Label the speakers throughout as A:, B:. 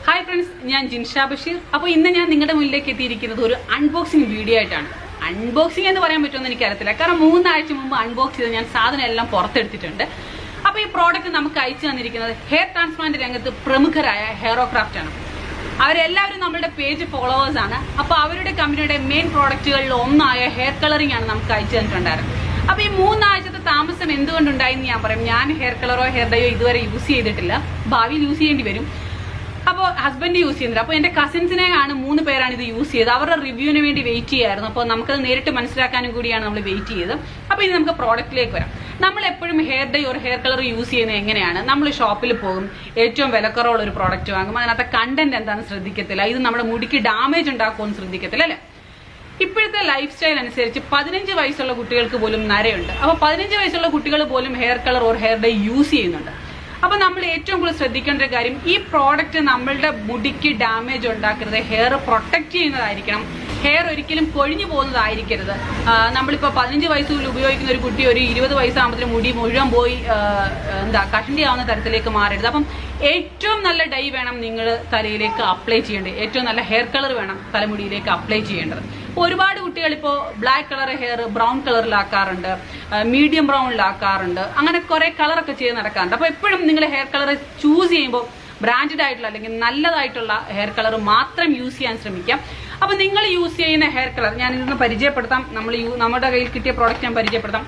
A: Hi friends, ഞാൻ ജിൻഷ ബഷീർ. അപ്പോൾ ഇന്ന് ഞാൻ നിങ്ങളുടെ മുന്നിലേക്ക് എത്തിയിരിക്കുന്നത് ഒരു അൺബോക്സിംഗ് വീഡിയോ ആയിട്ടാണ്. അൺബോക്സിംഗ് എന്ന് പറയാൻ പറ്റുമെന്ന് എനിക്കറിയത്തില്ല, കാരണം 3 ആഴ്ച മുമ്പ് അൺബോക്സ് ചെയ്ത് ഞാൻ സാധനം എല്ലാം പുറത്തെടുത്തിട്ടുണ്ട്. അപ്പോൾ ഈ പ്രോഡക്റ്റ് നമുക്ക് അയച്ചു തന്നിരിക്കുന്നത് ഹെയർ ട്രാൻസ്പ്ലാന്റ് രംഗത്ത് പ്രമുഖരായ ഹെയറോക്രാഫ്റ്റ് ആണ്. അവരെല്ലാവരും നമ്മുടെ പേജ് ഫോളോവേഴ്സ് ആണ്. അപ്പോൾ അവരുടെ കമ്പനിയുടെ മെയിൻ പ്രോഡക്റ്റുകളിൽ ഒന്നായ ഹെയർ കളറിംഗ് ആണ് നമുക്ക് അയച്ചു തന്നിട്ടുണ്ടായിരുന്നത്. അപ്പോൾ ഈ 3 ആഴ്ചത്തെ താമസം എന്തുകൊണ്ടുണ്ടായെന്ന് ഞാൻ പറയും. ഞാൻ ഹെയർ കളറോ ഹെയർ ഡയോ ഇതുവരെ യൂസ് ചെയ്തിട്ടില്ല, ഭാവിയിൽ യൂസ് ചെയ്യേണ്ടി വരും. അപ്പോൾ ഹസ്ബൻഡ് യൂസ് ചെയ്യുന്നില്ല. അപ്പോൾ എൻ്റെ കസിൻസിനെ 3 പേരാണ് ഇത് യൂസ് ചെയ്തത്. അവരുടെ റിവ്യൂവിന് വേണ്ടി വെയിറ്റ് ചെയ്യായിരുന്നു. അപ്പോൾ നമുക്കത് നേരിട്ട് മനസ്സിലാക്കാനും കൂടിയാണ് നമ്മൾ വെയിറ്റ് ചെയ്തത്. അപ്പോൾ ഇനി നമുക്ക് പ്രോഡക്റ്റിലേക്ക് വരാം. നമ്മൾ എപ്പോഴും ഹെയർ ഡൈ ഒരു ഹെയർ കളർ യൂസ് ചെയ്യുന്നത് എങ്ങനെയാണ്? നമ്മൾ ഷോപ്പിൽ പോകും, ഏറ്റവും വിലക്കുറവുള്ള ഒരു പ്രോഡക്റ്റ് വാങ്ങും, അതിനകത്ത് കണ്ടന്റ് എന്താണെന്ന് ശ്രദ്ധിക്കത്തില്ല, ഇത് നമ്മുടെ മുടിക്ക് ഡാമേജ് ഉണ്ടാക്കുമെന്ന് ശ്രദ്ധിക്കത്തില്ല, അല്ലേ? ഇപ്പോഴത്തെ ലൈഫ് സ്റ്റൈൽ അനുസരിച്ച് 15 വയസ്സുള്ള കുട്ടികൾക്ക് പോലും നരയുണ്ട്. അപ്പോൾ 15 വയസ്സുള്ള കുട്ടികൾ പോലും ഹെയർ കളർ ഒരു ഹെയർ ഡൈ യൂസ് ചെയ്യുന്നുണ്ട്. അപ്പൊ നമ്മൾ ഏറ്റവും കൂടുതൽ ശ്രദ്ധിക്കേണ്ട ഒരു കാര്യം, ഈ പ്രോഡക്റ്റ് നമ്മളുടെ മുടിക്ക് ഡാമേജ് ഉണ്ടാക്കരുത്, ഹെയർ പ്രൊട്ടക്ട് ചെയ്യുന്നതായിരിക്കണം, ഹെയർ ഒരിക്കലും കൊഴിഞ്ഞു പോകുന്നതായിരിക്കരുത്. നമ്മളിപ്പോൾ 15 വയസ്സിൽ ഉപയോഗിക്കുന്ന ഒരു കുട്ടി ഒരു 20 വയസ്സാകുമ്പോഴത്തേന് മുടി മുഴുവൻ പോയി കഷണ്ടിയാവുന്ന തരത്തിലേക്ക് മാറരുത്. അപ്പം ഏറ്റവും നല്ല ഡൈ വേണം നിങ്ങൾ തലയിലേക്ക് അപ്ലൈ ചെയ്യേണ്ടത്, ഏറ്റവും നല്ല ഹെയർ കളർ വേണം തലമുടിയിലേക്ക് അപ്ലൈ ചെയ്യേണ്ടത്. ഒരുപാട് കുട്ടികൾ ഇപ്പോൾ ബ്ലാക്ക് കളർ ഹെയർ ബ്രൗൺ കളറിലാക്കാറുണ്ട്, മീഡിയം ബ്രൗണിലാക്കാറുണ്ട്, അങ്ങനെ കുറെ കളറൊക്കെ ചെയ്ത് നടക്കാറുണ്ട്. അപ്പോൾ എപ്പോഴും നിങ്ങൾ ഹെയർ കളർ ചൂസ് ചെയ്യുമ്പോൾ ബ്രാൻഡഡ് ആയിട്ടുള്ള അല്ലെങ്കിൽ നല്ലതായിട്ടുള്ള ഹെയർ കളർ മാത്രം യൂസ് ചെയ്യാൻ ശ്രമിക്കാം. അപ്പോൾ നിങ്ങൾ യൂസ് ചെയ്യുന്ന ഹെയർ കളർ ഞാൻ ഇതൊന്ന് പരിചയപ്പെടുത്താം. നമ്മുടെ കയ്യിൽ കിട്ടിയ പ്രോഡക്റ്റ് ഞാൻ പരിചയപ്പെടുത്താം.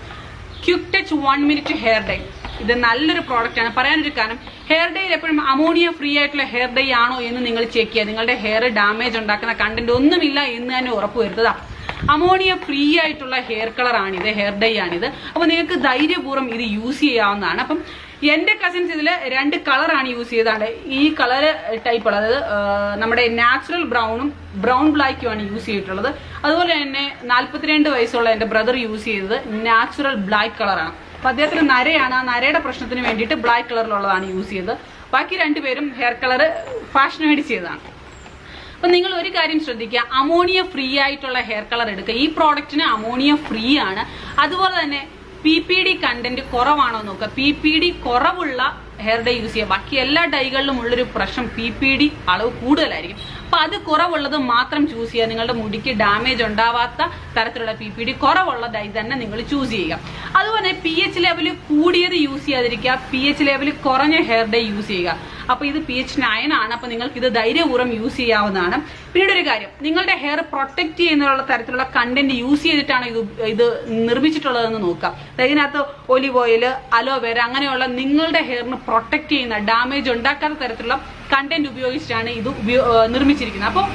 A: Quick touch 1 minute hair dye. ഇത് നല്ലൊരു പ്രോഡക്റ്റ് ആണ്. പറയാനൊരു കാരണം, ഹെയർ ഡൈയിൽ എപ്പോഴും അമോണിയ ഫ്രീ ആയിട്ടുള്ള ഹെയർ ഡൈ ആണോ എന്ന് നിങ്ങൾ ചെക്ക് ചെയ്യുക. നിങ്ങളുടെ ഹെയർ ഡാമേജ് ഉണ്ടാക്കുന്ന കണ്ടന്റ് ഒന്നുമില്ല എന്ന് തന്നെ ഉറപ്പുവരുത്തുക. അമോണിയ ഫ്രീ ആയിട്ടുള്ള ഹെയർ കളർ ആണിത്, ഹെയർ ഡൈ ആണിത്. അപ്പോൾ നിങ്ങൾക്ക് ധൈര്യപൂർവ്വം ഇത് യൂസ് ചെയ്യാവുന്നതാണ്. അപ്പം എന്റെ കസിൻസ് ഇതിൽ 2 കളറാണ് യൂസ് ചെയ്തത്. ഈ കളർ ടൈപ്പ് ഉള്ളത് നമ്മുടെ നാച്ചുറൽ ബ്രൗണും ബ്രൗൺ ബ്ലാക്കുമാണ് യൂസ് ചെയ്തിട്ടുള്ളത്. അതുപോലെ തന്നെ 42 വയസ്സുള്ള എന്റെ ബ്രദർ യൂസ് ചെയ്തത് നാച്ചുറൽ ബ്ലാക്ക് കളറാണ്. അപ്പൊ അദ്ദേഹത്തിന് നരയാണ്, ആ നരയുടെ പ്രശ്നത്തിന് വേണ്ടിയിട്ട് ബ്ലാക്ക് കളറിലുള്ളതാണ് യൂസ് ചെയ്തത്. ബാക്കി 2 പേരും ഹെയർ കളർ ഫാഷന് വേണ്ടി ചെയ്തതാണ്. അപ്പൊ നിങ്ങൾ ഒരു കാര്യം ശ്രദ്ധിക്കുക, അമോണിയ ഫ്രീ ആയിട്ടുള്ള ഹെയർ കളർ എടുക്കുക. ഈ പ്രോഡക്റ്റിന് അമോണിയ ഫ്രീ ആണ്. അതുപോലെ തന്നെ PPD കണ്ടന്റ് കുറവാണോ നോക്കുക. PPD കുറവുള്ള ഹെയർ ഡൈ യൂസ് ചെയ്യുക. ബാക്കി എല്ലാ ഡൈകളിലും ഉള്ളൊരു പ്രശ്നം PPD അളവ് കൂടുതലായിരിക്കും. അപ്പൊ അത് കുറവുള്ളത് മാത്രം ചൂസ് ചെയ്യുക. നിങ്ങളുടെ മുടിക്ക് ഡാമേജ് ഉണ്ടാവാത്ത തരത്തിലുള്ള PPD കുറവുള്ള ഡൈ തന്നെ നിങ്ങൾ ചൂസ് ചെയ്യുക. അതുപോലെ pH ലെവൽ കൂടിയത് യൂസ് ചെയ്യാതിരിക്കുക, pH ലെവൽ കുറഞ്ഞ ഹെയർ ഡൈ യൂസ് ചെയ്യുക. അപ്പൊ ഇത് pH 9 ആണ്. അപ്പൊ നിങ്ങൾക്ക് ഇത് ധൈര്യപൂർവ്വം യൂസ് ചെയ്യാവുന്നതാണ്. പിന്നീട് ഒരു കാര്യം, നിങ്ങളുടെ ഹെയർ പ്രൊട്ടക്ട് ചെയ്യുന്ന തരത്തിലുള്ള കണ്ടന്റ് യൂസ് ചെയ്തിട്ടാണ് ഇത് നിർമ്മിച്ചിട്ടുള്ളതെന്ന് നോക്കുക. ഇതിനകത്ത് ഒലിവ് ഓയിൽ, അലോവേര അങ്ങനെയുള്ള നിങ്ങളുടെ ഹെയറിന് പ്രൊട്ടക്ട് ചെയ്യുന്ന ഡാമേജ് ഉണ്ടാക്കാത്ത തരത്തിലുള്ള കണ്ടന്റ് ഉപയോഗിച്ചിട്ടാണ് ഇത് നിർമ്മിച്ചിരിക്കുന്നത്. അപ്പോൾ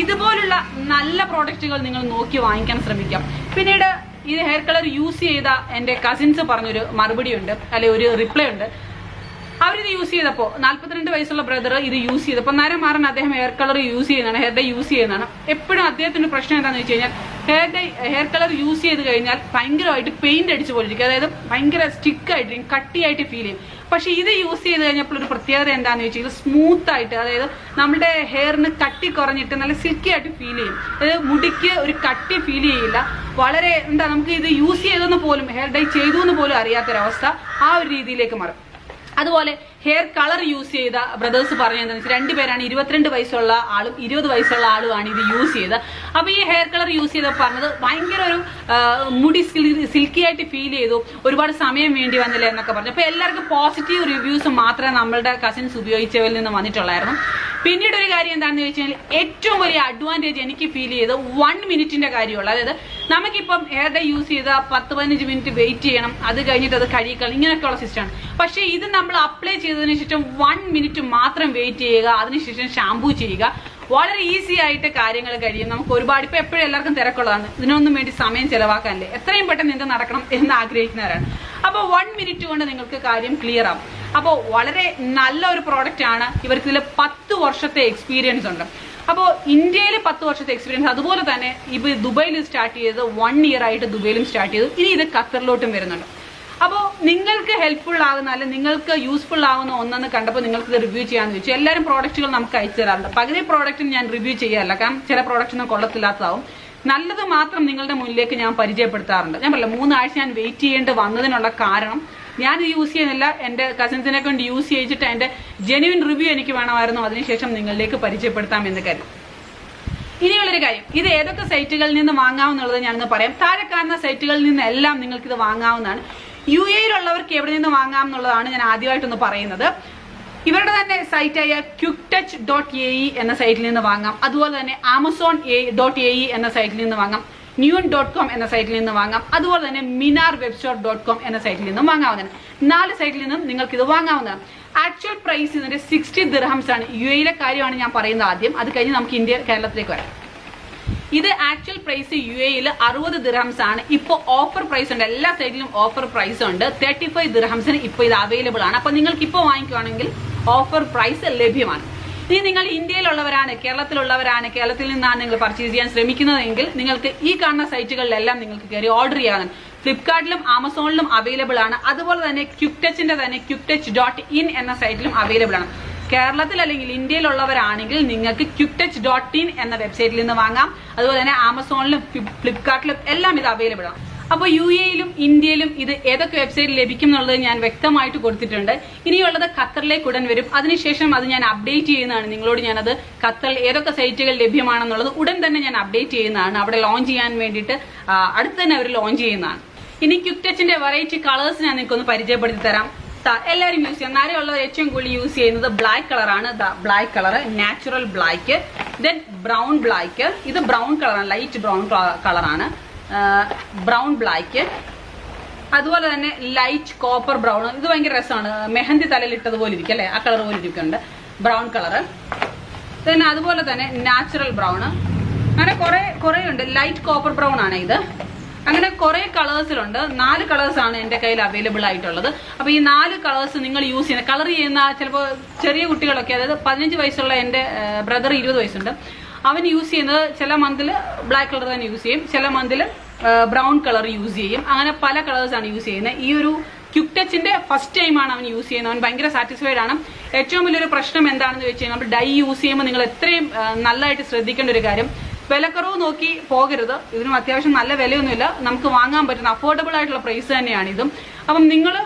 A: ഇതുപോലുള്ള നല്ല പ്രോഡക്റ്റുകൾ നിങ്ങൾ നോക്കി വാങ്ങിക്കാൻ ശ്രമിക്കാം. പിന്നീട് ഈ ഹെയർ കളർ യൂസ് ചെയ്ത എന്റെ കസിൻസ് പറഞ്ഞൊരു മറുപടി ഉണ്ട്, അല്ലെ ഒരു റിപ്ലൈ ഉണ്ട്. അവരിത് യൂസ് ചെയ്തപ്പോൾ 42 വയസ്സുള്ള ബ്രദർ ഇത് യൂസ് ചെയ്തപ്പോൾ നര മാറാൻ അദ്ദേഹം ഹെയർ കളർ യൂസ് ചെയ്യുന്നതാണ്, ഹെയർ ഡൈ യൂസ് ചെയ്യുന്നതാണ്. എപ്പോഴും അദ്ദേഹത്തിന്റെ പ്രശ്നം എന്താണെന്ന് വെച്ച് കഴിഞ്ഞാൽ, ഹെയർ കളർ യൂസ് ചെയ്ത് കഴിഞ്ഞാൽ ഭയങ്കരമായിട്ട് പെയിന്റ് അടിച്ചു പോലിരിക്കും, അതായത് ഭയങ്കര സ്റ്റിക്ക് ആയിട്ടിരിക്കും, കട്ടിയായിട്ട് ഫീൽ ചെയ്യും. പക്ഷെ ഇത് യൂസ് ചെയ്ത് കഴിഞ്ഞപ്പോൾ ഒരു പ്രത്യേകത എന്താണെന്ന് വെച്ചാൽ, ഇത് സ്മൂത്ത് ആയിട്ട്, അതായത് നമ്മുടെ ഹെയറിന് കട്ടി കുറഞ്ഞിട്ട് നല്ല സിൽക്കി ആയിട്ട് ഫീൽ ചെയ്യും. അതായത് മുടിക്ക് ഒരു കട്ടി ഫീൽ ചെയ്യില്ല. വളരെ നമുക്ക് ഇത് യൂസ് ചെയ്തെന്ന് പോലും, ഹെയർ ഡൈ ചെയ്തു എന്ന് പോലും അറിയാത്തൊരവസ്ഥ ആ ഒരു രീതിയിലേക്ക് മാറും. അതുപോലെ ഹെയർ കളർ യൂസ് ചെയ്ത ബ്രദേഴ്സ് പറഞ്ഞതെന്ന് വെച്ചാൽ 2 പേരാണ്, 22 വയസ്സുള്ള ആളും 20 വയസ്സുള്ള ആളുമാണ് ഇത് യൂസ് ചെയ്തത്. അപ്പൊ ഈ ഹെയർ കളർ യൂസ് ചെയ്തപ്പോൾ പറഞ്ഞത് ഭയങ്കര ഒരു മുടി സിൽക്കി ആയിട്ട് ഫീൽ ചെയ്തു, ഒരുപാട് സമയം വേണ്ടി വന്നില്ല എന്നൊക്കെ പറഞ്ഞു. അപ്പൊ എല്ലാവർക്കും പോസിറ്റീവ് റിവ്യൂസ് മാത്രമേ നമ്മളുടെ കസിൻസ് ഉപയോഗിച്ചവരിൽ നിന്ന് വന്നിട്ടുള്ളായിരുന്നു. പിന്നീട് ഒരു കാര്യം എന്താണെന്ന് വെച്ചാൽ, ഏറ്റവും വലിയ അഡ്വാൻറ്റേജ് എനിക്ക് ഫീൽ ചെയ്ത് 1 മിനിറ്റിന്റെ കാര്യമുള്ളൂ. അതായത് നമുക്കിപ്പം ഹെയർ ഡൈ യൂസ് ചെയ്ത 10-15 മിനിറ്റ് വെയിറ്റ് ചെയ്യണം, അത് കഴിഞ്ഞിട്ട് അത് കഴുകിക്കളണം, ഇങ്ങനെയൊക്കെയുള്ള സിസ്റ്റമാണ്. പക്ഷെ ഇത് നമ്മൾ അപ്ലൈ ചെയ്തതിനു ശേഷം 1 മിനിറ്റ് മാത്രം വെയിറ്റ് ചെയ്യുക, അതിനുശേഷം ഷാമ്പൂ ചെയ്യുക. വളരെ ഈസി ആയിട്ട് കാര്യങ്ങൾ കഴിയും. നമുക്ക് ഒരുപാട് ഇപ്പൊ എപ്പോഴും എല്ലാവർക്കും തിരക്കുള്ളതാണ്, ഇതിനൊന്നും വേണ്ടി സമയം ചെലവാക്കാനല്ലേ, എത്രയും പെട്ടെന്ന് എന്ത് നടക്കണം എന്ന് ആഗ്രഹിക്കുന്നവരാണ്. അപ്പോൾ 1 മിനിറ്റ് കൊണ്ട് നിങ്ങൾക്ക് കാര്യം ക്ലിയർ ആവും. അപ്പോൾ വളരെ നല്ല ഒരു പ്രോഡക്റ്റ് ആണ്. ഇവർക്ക് ഇതിൽ 10 വർഷത്തെ എക്സ്പീരിയൻസ് ഉണ്ട്. അപ്പോൾ ഇന്ത്യയിൽ 10 വർഷത്തെ എക്സ്പീരിയൻസ്, അതുപോലെ തന്നെ ഇപ്പൊ ദുബൈയിൽ സ്റ്റാർട്ട് ചെയ്തത് 1 ഇയർ ആയിട്ട് ദുബൈയിലും സ്റ്റാർട്ട് ചെയ്തു. ഇനി ഇത് ഖത്തറിലോട്ടും വരുന്നുണ്ട്. അപ്പോൾ നിങ്ങൾക്ക് ഹെൽപ്ഫുൾ ആകുന്ന, അല്ലെങ്കിൽ നിങ്ങൾക്ക് യൂസ്ഫുൾ ആകുന്ന ഒന്നെന്ന് കണ്ടപ്പോൾ നിങ്ങൾക്ക് ഇത് റിവ്യൂ ചെയ്യാമെന്ന് വെച്ചു. എല്ലാവരും പ്രോഡക്റ്റുകൾ നമുക്ക് അയച്ചു തരാറുണ്ട്. പകുതി പ്രോഡക്റ്റിന് ഞാൻ റിവ്യൂ ചെയ്യാറില്ല, കാരണം ചില പ്രോഡക്റ്റിന് കൊള്ളത്തില്ലാത്തതാവും. നല്ലത് മാത്രം നിങ്ങളുടെ മുന്നിലേക്ക് ഞാൻ പരിചയപ്പെടുത്താറുണ്ട്. ഞാൻ പറയില്ല, 3 ആഴ്ച ഞാൻ വെയിറ്റ് ചെയ്യേണ്ടി വന്നതിനുള്ള കാരണം ഞാനിത് യൂസ് ചെയ്യുന്നില്ല, എൻ്റെ കസിൻസിനെ കൊണ്ട് യൂസ് ചെയ്യിച്ചിട്ട് എൻ്റെ ജെന്യുവിൻ റിവ്യൂ എനിക്ക് വേണമായിരുന്നു, അതിനുശേഷം നിങ്ങളിലേക്ക് പരിചയപ്പെടുത്താം എന്ന് കരുതും. ഇനിയുള്ളൊരു കാര്യം, ഇത് ഏതൊക്കെ സൈറ്റുകളിൽ നിന്ന് വാങ്ങാമെന്നുള്ളത് ഞാനൊന്ന് പറയാം. താഴെ കാണുന്ന സൈറ്റുകളിൽ നിന്നെല്ലാം നിങ്ങൾക്ക് ഇത് വാങ്ങാവുന്നതാണ്. UAE-യിലുള്ളവർക്ക് എവിടെ നിന്ന് വാങ്ങാം എന്നുള്ളതാണ് ഞാൻ ആദ്യമായിട്ടൊന്ന് പറയുന്നത്. ഇവരുടെ തന്നെ സൈറ്റായ QuickTouch.ae എന്ന സൈറ്റിൽ നിന്ന് വാങ്ങാം. അതുപോലെ തന്നെ Amazon.ae എന്ന സൈറ്റിൽ നിന്ന് വാങ്ങാം. Neon.com എന്ന സൈറ്റിൽ നിന്ന് വാങ്ങാം. അതുപോലെ തന്നെ MinarWebStore.com എന്ന സൈറ്റിൽ നിന്നും വാങ്ങാവുന്നതാണ്. 4 സൈറ്റിൽ നിന്നും നിങ്ങൾക്ക് ഇത് വാങ്ങാവുന്നതാണ്. ആക്ച്വൽ പ്രൈസ് ഇതിന്റെ 60 ദിർഹംസ് ആണ്. UAE-യിലെ കാര്യമാണ് ഞാൻ പറയുന്നത് ആദ്യം, അത് കഴിഞ്ഞ് നമുക്ക് കേരളത്തിലേക്ക് വരാം. ഇത് ആക്ച്വൽ പ്രൈസ് UAE-യിൽ 60 ദിർഹംസ് ആണ്. ഇപ്പോൾ ഓഫർ പ്രൈസ് ഉണ്ട്, എല്ലാ സൈറ്റിലും ഓഫർ പ്രൈസ് ഉണ്ട്. 35 ദിർഹംസിന് ഇപ്പോൾ ഇത് അവൈലബിൾ ആണ്. അപ്പൊ നിങ്ങൾക്ക് ഇപ്പോൾ വാങ്ങിക്കുവാണെങ്കിൽ ഓഫർ പ്രൈസ് ലഭ്യമാണ്. ഇനി നിങ്ങൾ ഇന്ത്യയിലുള്ളവരാണ്, കേരളത്തിലുള്ളവരാണ്, കേരളത്തിൽ നിന്നാണ് നിങ്ങൾ പർച്ചേസ് ചെയ്യാൻ ശ്രമിക്കുന്നതെങ്കിൽ നിങ്ങൾക്ക് ഈ കാണുന്ന സൈറ്റുകളിലെല്ലാം നിങ്ങൾക്ക് കയറി ഓർഡർ ചെയ്യാവുന്നതാണ്. ഫ്ലിപ്കാർട്ടിലും ആമസോണിലും അവൈലബിൾ ആണ്. അതുപോലെ തന്നെ QuickTouchന്റെ തന്നെ QuickTouch.in എന്ന സൈറ്റിലും അവൈലബിൾ ആണ്. കേരളത്തിൽ അല്ലെങ്കിൽ ഇന്ത്യയിലുള്ളവരാണെങ്കിൽ നിങ്ങൾക്ക് QuickTouch.in എന്ന വെബ്സൈറ്റിൽ നിന്ന് വാങ്ങാം. അതുപോലെ തന്നെ ആമസോണിലും ഫ്ലിപ്കാർട്ടിലും എല്ലാം ഇത് അവൈലബിൾ ആണ്. അപ്പോൾ UAE-യിലും ഇന്ത്യയിലും ഇത് ഏതൊക്കെ വെബ്സൈറ്റിൽ ലഭിക്കും എന്നുള്ളത് ഞാൻ വ്യക്തമായിട്ട് കൊടുത്തിട്ടുണ്ട്. ഇനിയുള്ളത് ഖത്തറിലേക്ക് ഉടൻ വരും. അതിനുശേഷം അത് ഞാൻ അപ്ഡേറ്റ് ചെയ്യുന്നതാണ്. നിങ്ങളോട് ഞാനത് ഖത്തറിൽ ഏതൊക്കെ സൈറ്റുകൾ ലഭ്യമാണെന്നുള്ളത് ഉടൻ തന്നെ ഞാൻ അപ്ഡേറ്റ് ചെയ്യുന്നതാണ്. അവിടെ ലോഞ്ച് ചെയ്യാൻ വേണ്ടിയിട്ട് അടുത്ത് തന്നെ അവർ ലോഞ്ച് ചെയ്യുന്നതാണ്. ഇനി QuickTouchന്റെ വെറൈറ്റി കളേഴ്സ് ഞാൻ നിങ്ങൾക്കൊന്ന് പരിചയപ്പെടുത്തി തരാം. എല്ലാവരും യൂസ് ചെയ്യാം. നേരെയുള്ളത് ഏറ്റവും കൂടുതൽ യൂസ് ചെയ്യുന്നത് ബ്ലാക്ക് കളറാണ്. Black colour, natural black, then brown black. ഇത് ബ്രൗൺ കളറാണ്, ലൈറ്റ് ബ്രൗൺ കളറാണ്. ബ്രൗൺ ബ്ലാക്ക്, അതുപോലെ തന്നെ ലൈറ്റ് കോപ്പർ ബ്രൗൺ. ഇത് ഭയങ്കര രസമാണ്, മെഹന്തി തലയിൽ ഇട്ടതുപോലെ ഇരിക്കും അല്ലെ, ആ കളർ പോലെ ഇരിക്കുന്നുണ്ട് ബ്രൗൺ കളറ്. പിന്നെ അതുപോലെ തന്നെ നാച്ചുറൽ ബ്രൗൺ, അങ്ങനെ കുറെ ഉണ്ട്. ലൈറ്റ് കോപ്പർ ബ്രൗൺ ആണ് ഇത്. അങ്ങനെ കുറെ കളേഴ്സിലുണ്ട്. 4 കളേഴ്സാണ് എൻ്റെ കയ്യിൽ അവൈലബിൾ ആയിട്ടുള്ളത്. അപ്പോൾ ഈ 4 കളേഴ്സ് നിങ്ങൾ യൂസ് ചെയ്യുന്ന, കളർ ചെയ്യുന്ന ചിലപ്പോൾ ചെറിയ കുട്ടികളൊക്കെ, അതായത് 15 വയസ്സുള്ള എൻ്റെ ബ്രദർ 20 വയസ്സുണ്ട്, അവൻ യൂസ് ചെയ്യുന്നത് ചില മന്തിൽ ബ്ലാക്ക് കളർ തന്നെ യൂസ് ചെയ്യും, ചില മന്തിൽ ബ്രൗൺ കളർ യൂസ് ചെയ്യും. അങ്ങനെ പല കളേഴ്സാണ് യൂസ് ചെയ്യുന്നത്. ഈ ഒരു QuickTouchന്റെ ഫസ്റ്റ് ടൈമാണ് അവൻ യൂസ് ചെയ്യുന്നത്. അവൻ ഭയങ്കര സാറ്റിസ്ഫൈഡ് ആണ്. ഏറ്റവും വലിയൊരു പ്രശ്നം എന്താണെന്ന് വെച്ച് കഴിഞ്ഞാൽ, നമ്മൾ ഡൈ യൂസ് ചെയ്യുമ്പോൾ നിങ്ങൾ എത്രയും നല്ലതായിട്ട് ശ്രദ്ധിക്കേണ്ട ഒരു കാര്യം, വിലക്കുറവ് നോക്കി പോകരുത്. ഇതിനും അത്യാവശ്യം നല്ല വിലയൊന്നുമില്ല, നമുക്ക് വാങ്ങാൻ പറ്റുന്ന അഫോർഡബിൾ ആയിട്ടുള്ള പ്രൈസ് തന്നെയാണ് ഇതും. അപ്പം നിങ്ങൾ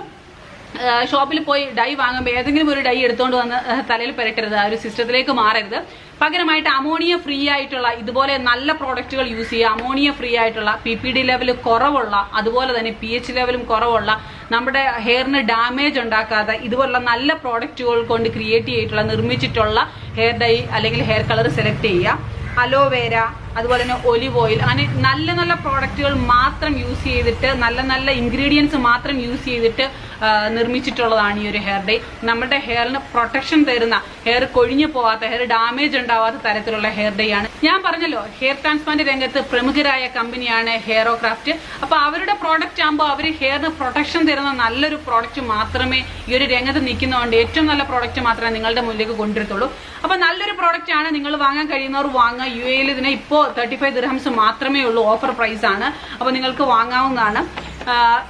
A: ഷോപ്പിൽ പോയി ഡൈ വാങ്ങുമ്പോൾ ഏതെങ്കിലും ഒരു ഡൈ എടുത്തുകൊണ്ട് വന്ന് തലയിൽ പുരട്ടരുത്, ആ ഒരു സിസ്റ്റത്തിലേക്ക് മാറരുത്. പകരമായിട്ട് അമോണിയ ഫ്രീ ആയിട്ടുള്ള ഇതുപോലെ നല്ല പ്രോഡക്റ്റുകൾ യൂസ് ചെയ്യുക. അമോണിയ ഫ്രീ ആയിട്ടുള്ള, PPD ലെവൽ കുറവുള്ള, അതുപോലെ തന്നെ pH ലെവലും കുറവുള്ള, നമ്മുടെ ഹെയറിന് ഡാമേജ് ഉണ്ടാക്കാതെ ഇതുപോലുള്ള നല്ല പ്രോഡക്റ്റുകൾ കൊണ്ട് ക്രിയേറ്റ് ചെയ്തിട്ടുള്ള, നിർമ്മിച്ചിട്ടുള്ള ഹെയർ ഡൈ അല്ലെങ്കിൽ ഹെയർ കളർ സെലക്ട് ചെയ്യുക. അലോവേര, അതുപോലെ തന്നെ ഒലിവ് ഓയിൽ, അങ്ങനെ നല്ല നല്ല പ്രോഡക്റ്റുകൾ മാത്രം യൂസ് ചെയ്തിട്ട്, നല്ല നല്ല ഇൻഗ്രീഡിയൻസ് മാത്രം യൂസ് ചെയ്തിട്ട് നിർമ്മിച്ചിട്ടുള്ളതാണ് ഈ ഒരു ഹെയർ ഡൈ. നമ്മുടെ ഹെയറിന് പ്രൊട്ടക്ഷൻ തരുന്ന, ഹെയർ കൊഴിഞ്ഞു പോകാത്ത, ഹെയർ ഡാമേജ് ഉണ്ടാവാത്ത തരത്തിലുള്ള ഹെയർ ഡൈ ആണ്. ഞാൻ പറഞ്ഞല്ലോ, ഹെയർ ട്രാൻസ്പ്ലാന്റ് രംഗത്ത് പ്രമുഖരായ കമ്പനിയാണ് ഹെയറോക്രാഫ്റ്റ്. അപ്പൊ അവരുടെ പ്രോഡക്റ്റ് ആകുമ്പോൾ അവർ ഹെയറിന് പ്രൊട്ടക്ഷൻ തരുന്ന നല്ലൊരു പ്രോഡക്റ്റ് മാത്രമേ ഈ ഒരു രംഗത്ത് നിൽക്കുന്നതുകൊണ്ട് ഏറ്റവും നല്ല പ്രോഡക്റ്റ് മാത്രമേ നിങ്ങളുടെ മുന്നിലേക്ക് കൊണ്ടുവരത്തുള്ളൂ. അപ്പൊ നല്ലൊരു പ്രോഡക്റ്റ് ആണ്, നിങ്ങൾ വാങ്ങാൻ കഴിയുന്നവർ വാങ്ങുക. UAE-യിൽ ഇതിന് ഇപ്പോൾ 35 ദിർഹംസ് മാത്രമേ ഉള്ളൂ, ഓഫർ പ്രൈസ് ആണ്. അപ്പൊ നിങ്ങൾക്ക് വാങ്ങാവുന്നതാണ്.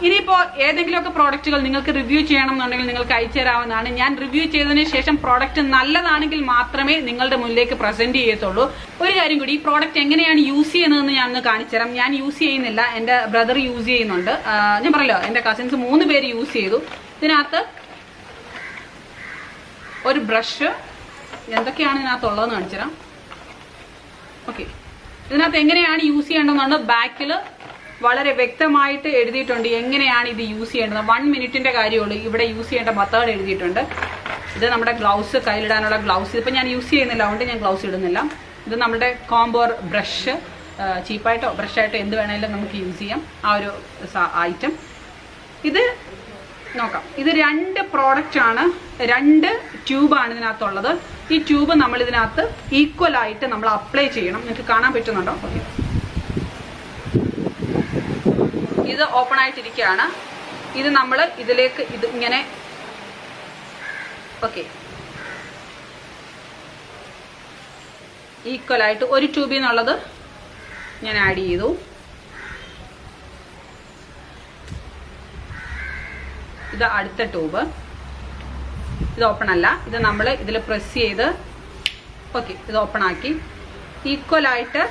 A: ഇനിയിപ്പോ ഏതെങ്കിലുമൊക്കെ പ്രോഡക്റ്റുകൾ നിങ്ങൾക്ക് റിവ്യൂ ചെയ്യണം എന്നുണ്ടെങ്കിൽ നിങ്ങൾക്ക് അയച്ചു തരാവുന്നതാണ്. ഞാൻ റിവ്യൂ ചെയ്തതിന് ശേഷം പ്രോഡക്റ്റ് നല്ലതാണെങ്കിൽ മാത്രമേ നിങ്ങളുടെ മുന്നിലേക്ക് പ്രസന്റ് ചെയ്യത്തുള്ളൂ. ഒരു കാര്യം കൂടി, ഈ പ്രോഡക്റ്റ് എങ്ങനെയാണ് യൂസ് ചെയ്യുന്നതെന്ന് ഞാൻ ഒന്ന് കാണിച്ചു തരാം. ഞാൻ യൂസ് ചെയ്യുന്നില്ല, എന്റെ ബ്രദർ യൂസ് ചെയ്യുന്നുണ്ട്. ഞാൻ പറയല്ലോ, എന്റെ കസിൻസ് 3 പേര് യൂസ് ചെയ്തു. ഇതിനകത്ത് ഒരു ബ്രഷ്, എന്തൊക്കെയാണ് ഇതിനകത്തുള്ളതെന്ന് കാണിച്ചു തരാം. ഓക്കെ, ഇതിനകത്ത് എങ്ങനെയാണ് യൂസ് ചെയ്യേണ്ടതെന്നാണ് ബാക്കിൽ വളരെ വ്യക്തമായിട്ട് എഴുതിയിട്ടുണ്ട്, എങ്ങനെയാണ് ഇത് യൂസ് ചെയ്യേണ്ടത്. 1 മിനിറ്റിന്റെ കാര്യമുള്ളൂ. ഇവിടെ യൂസ് ചെയ്യേണ്ട മെത്തേഡ് എഴുതിയിട്ടുണ്ട്. ഇത് നമ്മുടെ ഗ്ലൗസ്, കയ്യിലിടാനുള്ള ഗ്ലൗസ്. ഇതിപ്പോൾ ഞാൻ യൂസ് ചെയ്യുന്നില്ല, അതുകൊണ്ട് ഞാൻ ഗ്ലൗസ് ഇടുന്നില്ല. ഇത് നമ്മുടെ കോംബോർ ബ്രഷ്, ചീപ്പായിട്ടോ ബ്രഷായിട്ടോ എന്ത് വേണമെങ്കിലും നമുക്ക് യൂസ് ചെയ്യാം, ആ ഒരു ഐറ്റം. ഇത് നോക്കാം, ഇത് 2 പ്രോഡക്റ്റ് ആണ്, 2 ട്യൂബാണ് ഇതിനകത്തുള്ളത്. ഈ ട്യൂബ് നമ്മൾ ഇതിനകത്ത് ഈക്വൽ ആയിട്ട് നമ്മൾ അപ്ലൈ ചെയ്യണം. നിങ്ങൾക്ക് കാണാൻ പറ്റുന്നുണ്ടോ? ഓക്കെ, ഇത് ഓപ്പൺ ആയിട്ടിരിക്കുകയാണ്. ഇത് നമ്മൾ ഇതിലേക്ക് ഇത് ഇങ്ങനെ, ഓക്കെ, ഈക്വൽ ആയിട്ട് ഒരു ട്യൂബിൽ നിന്നുള്ളത് ഞാൻ ആഡ് ചെയ്തു. ഇത് അടുത്ത ട്യൂബ്. ഇത് ഓപ്പൺ അല്ല, ഇത് നമ്മൾ ഇതിൽ പ്രസ് ചെയ്ത്, ഓക്കെ, ഇത് ഓപ്പൺ ആക്കി ഈക്വൽ ആയിട്ട്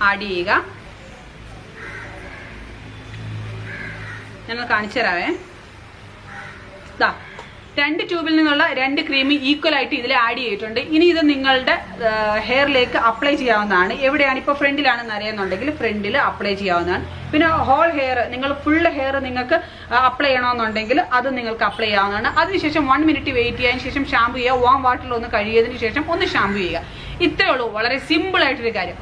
A: ആഡ് ചെയ്യുക. ഞാനത് കാണിച്ചു തരാവേ. ഇതാ 2 ട്യൂബിൽ നിന്നുള്ള 2 ക്രീം ഈക്വൽ ആയിട്ട് ഇതിൽ ആഡ് ചെയ്തിട്ടുണ്ട്. ഇനി ഇത് നിങ്ങളുടെ ഹെയറിലേക്ക് അപ്ലൈ ചെയ്യാവുന്നതാണ്. എവിടെയാണ് ഇപ്പോൾ ഫ്രണ്ടിലാണെന്ന് അറിയാന്നുണ്ടെങ്കിൽ ഫ്രണ്ടിൽ അപ്ലൈ ചെയ്യാവുന്നതാണ്. പിന്നെ ഹോൾ ഹെയർ, നിങ്ങൾ ഫുൾ ഹെയർ നിങ്ങൾക്ക് അപ്ലൈ ചെയ്യണമെന്നുണ്ടെങ്കിൽ അത് നിങ്ങൾക്ക് അപ്ലൈ ചെയ്യാവുന്നതാണ്. അതിനുശേഷം 1 മിനിറ്റ് വെയിറ്റ് ചെയ്യാൻ ശേഷം ഷാമ്പു ചെയ്യുക. വാം വാട്ടറിൽ ഒന്ന് കഴുകിയതിന് ശേഷം ഒന്ന് ഷാമ്പു ചെയ്യുക. ഇത്രേ ഉള്ളൂ, വളരെ സിമ്പിൾ ആയിട്ടൊരു കാര്യം.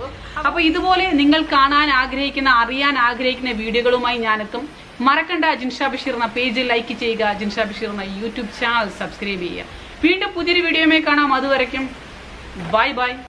A: അപ്പോൾ ഇതുപോലെ നിങ്ങൾ കാണാൻ ആഗ്രഹിക്കുന്ന, അറിയാൻ ആഗ്രഹിക്കുന്ന വീഡിയോകളുമായി ഞാനെത്തും. മറക്കണ്ട, ജിൻഷ ബഷീർ എന്ന പേജ് ലൈക്ക് ചെയ്യുക, ജിൻഷ ബഷീർ എന്ന യൂട്യൂബ് ചാനൽ സബ്സ്ക്രൈബ് ചെയ്യുക. വീണ്ടും പുതിയൊരു വീഡിയോയുമായി കാണാം. അതുവരയ്ക്കും ബൈ ബൈ.